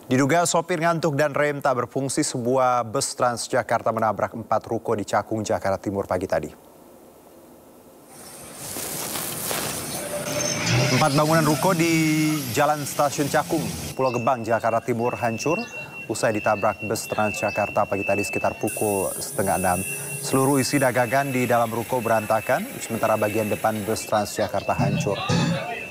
Diduga sopir ngantuk dan rem tak berfungsi, sebuah bus Transjakarta menabrak 4 ruko di Cakung, Jakarta Timur pagi tadi. 4 bangunan ruko di Jalan Stasiun Cakung, Pulau Gebang, Jakarta Timur hancur usai ditabrak bus Transjakarta pagi tadi sekitar pukul 5:30. Seluruh isi dagangan di dalam ruko berantakan, sementara bagian depan bus Transjakarta hancur.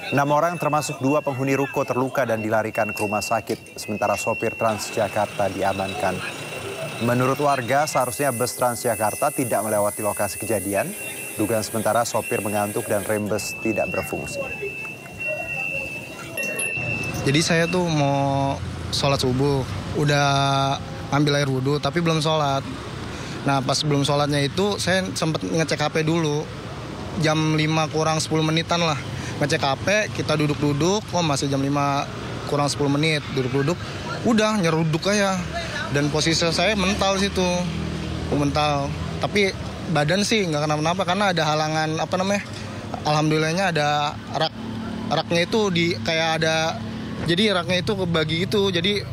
6 orang termasuk 2 penghuni ruko terluka dan dilarikan ke rumah sakit, sementara sopir Transjakarta diamankan. Menurut warga, seharusnya bus Transjakarta tidak melewati lokasi kejadian. Dugaan sementara sopir mengantuk dan rem bus tidak berfungsi. Jadi saya tuh mau sholat subuh, udah ambil air wudhu tapi belum sholat. Nah pas belum sholatnya itu saya sempat ngecek HP dulu, jam 5 kurang 10 menitan lah. Ngecek HP, kita duduk-duduk, masih jam 5 kurang 10 menit, duduk-duduk, udah nyeruduk aja. Dan posisi saya mental situ, mental. Tapi badan sih nggak kenapa-napa karena ada halangan, alhamdulillahnya ada raknya itu kayak ada, jadi raknya itu kebagi itu, jadi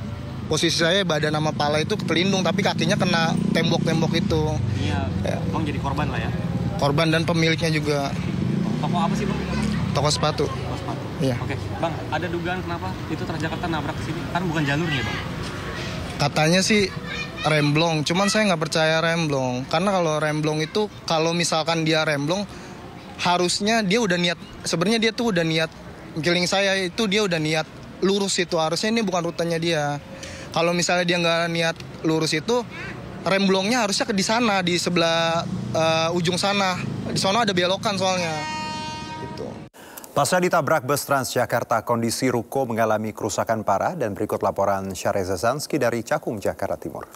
posisi saya badan sama pala itu kelindung, tapi kakinya kena tembok-tembok itu. Iya, Bang jadi korban lah ya? Korban dan pemiliknya juga. Toko apa sih Bang? Toko sepatu. Toko sepatu. Iya. Oke, Bang, ada dugaan kenapa itu Transjakarta nabrak ke sini? Kan bukan jalurnya, Bang. Katanya sih remblong, cuman saya nggak percaya remblong. Karena kalau remblong itu, kalau misalkan dia remblong, harusnya dia udah niat, sebenarnya dia tuh udah niat, giling saya itu dia udah niat lurus itu. Harusnya ini bukan rutenya dia. Kalau misalnya dia nggak niat lurus itu, remblongnya harusnya ke di sana, di sebelah ujung sana. Di sana ada belokan soalnya. Pasca ditabrak bus Transjakarta, kondisi ruko mengalami kerusakan parah dan berikut laporan Syareza Zanski dari Cakung, Jakarta Timur.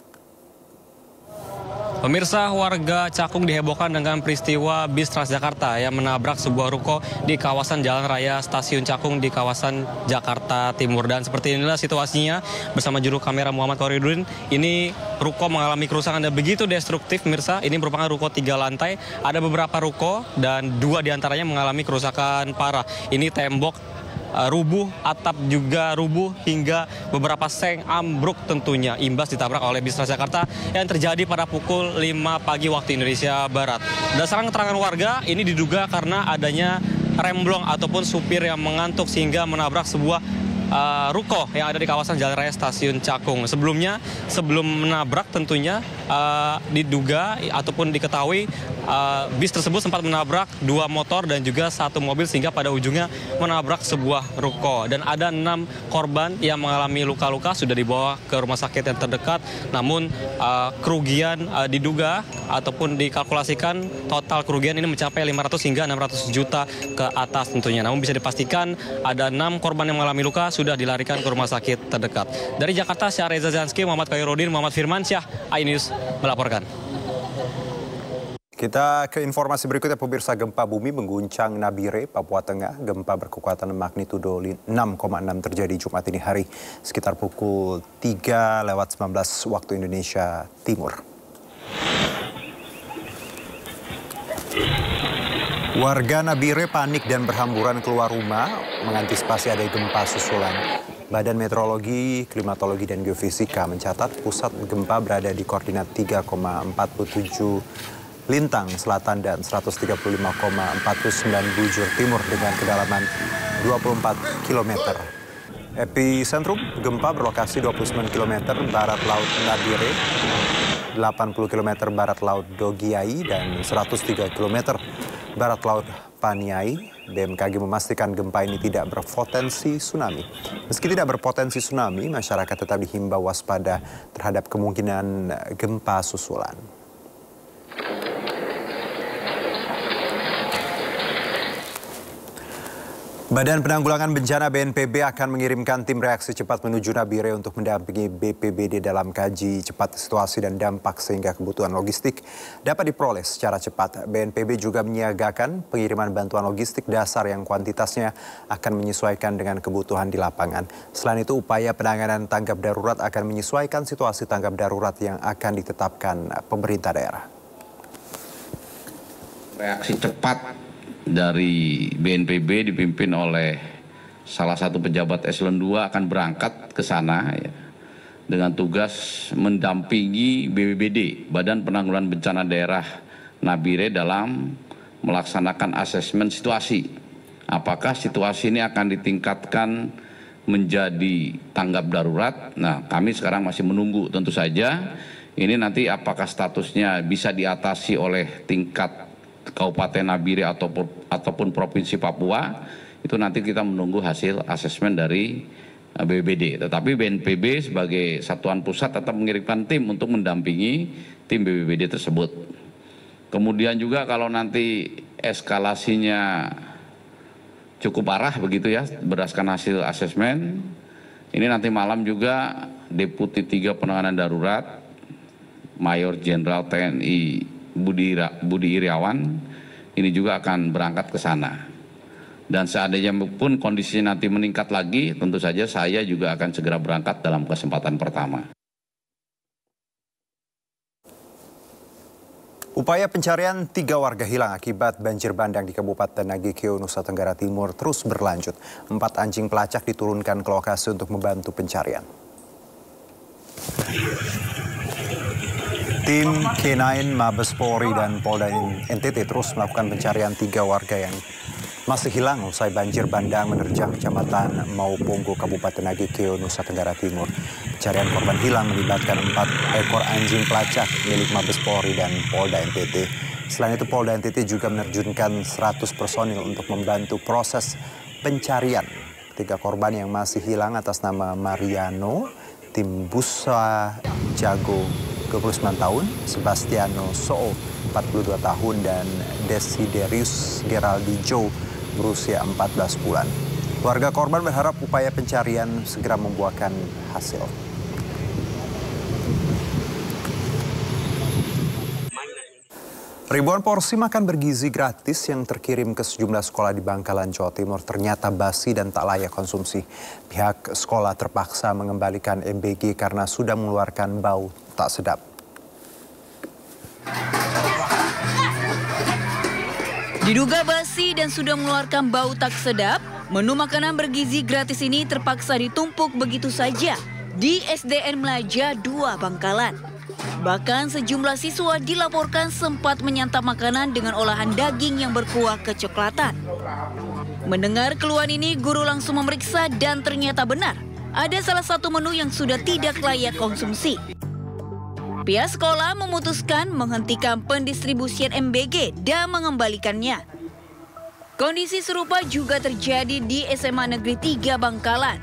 Pemirsa, warga Cakung dihebohkan dengan peristiwa bis Transjakarta yang menabrak sebuah ruko di kawasan Jalan Raya Stasiun Cakung di kawasan Jakarta Timur. Dan seperti inilah situasinya bersama juru kamera Muhammad Koridun. Ini ruko mengalami kerusakan dan begitu destruktif, pemirsa. Ini merupakan ruko 3 lantai. Ada beberapa ruko dan 2 diantaranya mengalami kerusakan parah. Ini tembok rubuh, atap juga rubuh, hingga beberapa seng ambruk tentunya imbas ditabrak oleh bis Transjakarta yang terjadi pada pukul 5 pagi waktu Indonesia Barat. Berdasarkan keterangan warga, ini diduga karena adanya remblong ataupun supir yang mengantuk sehingga menabrak sebuah ruko yang ada di kawasan Jalan Raya Stasiun Cakung. Sebelumnya, sebelum menabrak tentunya diduga ataupun diketahui bis tersebut sempat menabrak 2 motor dan juga 1 mobil sehingga pada ujungnya menabrak sebuah ruko. Dan ada 6 korban yang mengalami luka-luka sudah dibawa ke rumah sakit yang terdekat. Namun kerugian diduga ataupun dikalkulasikan total kerugian ini mencapai 500 hingga 600 juta ke atas tentunya. Namun bisa dipastikan ada 6 korban yang mengalami luka sudah dilarikan ke rumah sakit terdekat. Dari Jakarta, Syareza Zanski, Muhammad Koirudin, Muhammad Firmansyah, iNews melaporkan. Kita ke informasi berikutnya, pemirsa. Gempa bumi mengguncang Nabire, Papua Tengah. Gempa berkekuatan magnitudo 6,6 terjadi Jumat ini hari sekitar pukul 3:19 waktu Indonesia Timur. Warga Nabire panik dan berhamburan keluar rumah mengantisipasi ada gempa susulan. Badan Meteorologi, Klimatologi, dan Geofisika mencatat pusat gempa berada di koordinat 3,47 Lintang Selatan dan 135,49 Bujur Timur dengan kedalaman 24 km. Epicentrum gempa berlokasi 29 km barat laut Nabire, 80 km barat laut Dogiai, dan 103 km barat laut Paniai. BMKG memastikan gempa ini tidak berpotensi tsunami. Meski tidak berpotensi tsunami, masyarakat tetap dihimbau waspada terhadap kemungkinan gempa susulan. Badan Penanggulangan Bencana BNPB akan mengirimkan tim reaksi cepat menuju Nabire untuk mendampingi BPBD dalam kaji cepat situasi dan dampak sehingga kebutuhan logistik dapat diperoleh secara cepat. BNPB juga menyiagakan pengiriman bantuan logistik dasar yang kuantitasnya akan menyesuaikan dengan kebutuhan di lapangan. Selain itu, upaya penanganan tanggap darurat akan menyesuaikan situasi tanggap darurat yang akan ditetapkan pemerintah daerah. Reaksi cepat dari BNPB dipimpin oleh salah satu pejabat eselon 2 akan berangkat ke sana ya, dengan tugas mendampingi BPBD, Badan Penanggulangan Bencana Daerah Nabire, dalam melaksanakan asesmen situasi. Apakah situasi ini akan ditingkatkan menjadi tanggap darurat? Nah, kami sekarang masih menunggu tentu saja. Ini nanti apakah statusnya bisa diatasi oleh tingkat Kabupaten Nabire ataupun Provinsi Papua, itu nanti kita menunggu hasil asesmen dari BPBD. Tetapi BNPB sebagai satuan pusat tetap mengirimkan tim untuk mendampingi tim BPBD tersebut. Kemudian juga kalau nanti eskalasinya cukup parah begitu ya, berdasarkan hasil asesmen, ini nanti malam juga Deputi 3 Penanganan Darurat Mayor Jenderal TNI Budi Iriawan ini juga akan berangkat ke sana. Dan seandainya pun kondisinya nanti meningkat lagi, tentu saja saya juga akan segera berangkat dalam kesempatan pertama. Upaya pencarian 3 warga hilang akibat banjir bandang di Kabupaten Nagekeo, Nusa Tenggara Timur terus berlanjut. 4 anjing pelacak diturunkan ke lokasi untuk membantu pencarian. Tim K9 Mabes Polri dan Polda NTT terus melakukan pencarian 3 warga yang masih hilang usai banjir bandang menerjang Kecamatan Mauponggo, Kabupaten Nagekeo, Nusa Tenggara Timur. Pencarian korban hilang melibatkan 4 ekor anjing pelacak milik Mabes Polri dan Polda NTT. Selain itu, Polda NTT juga menerjunkan 100 personil untuk membantu proses pencarian 3 korban yang masih hilang atas nama Mariano Timbusa Jago 29 tahun, Sebastiano Soo 42 tahun, dan Desiderius Geraldi Joe berusia 14 bulan. Keluarga korban berharap upaya pencarian segera membuahkan hasil. Ribuan porsi makan bergizi gratis yang terkirim ke sejumlah sekolah di Bangkalan, Jawa Timur ternyata basi dan tak layak konsumsi. Pihak sekolah terpaksa mengembalikan MBG karena sudah mengeluarkan bau tak sedap. Diduga basi dan sudah mengeluarkan bau tak sedap, menu makanan bergizi gratis ini terpaksa ditumpuk begitu saja di SDN Melaja 2 Bangkalan. Bahkan sejumlah siswa dilaporkan sempat menyantap makanan dengan olahan daging yang berkuah kecoklatan. Mendengar keluhan ini, guru langsung memeriksa dan ternyata benar, ada salah satu menu yang sudah tidak layak konsumsi. Pihak sekolah memutuskan menghentikan pendistribusian MBG dan mengembalikannya. Kondisi serupa juga terjadi di SMA Negeri 3 Bangkalan.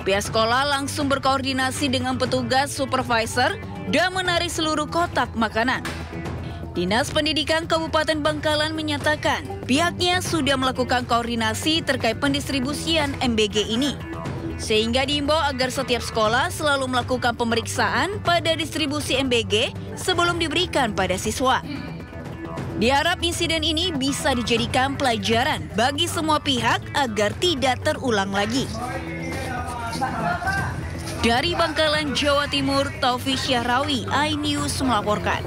Pihak sekolah langsung berkoordinasi dengan petugas supervisor dan menarik seluruh kotak makanan. Dinas Pendidikan Kabupaten Bangkalan menyatakan pihaknya sudah melakukan koordinasi terkait pendistribusian MBG ini, sehingga diimbau agar setiap sekolah selalu melakukan pemeriksaan pada distribusi MBG sebelum diberikan pada siswa. Diharap insiden ini bisa dijadikan pelajaran bagi semua pihak agar tidak terulang lagi. Dari Bangkalan, Jawa Timur, Taufik Syahrawi, iNews melaporkan.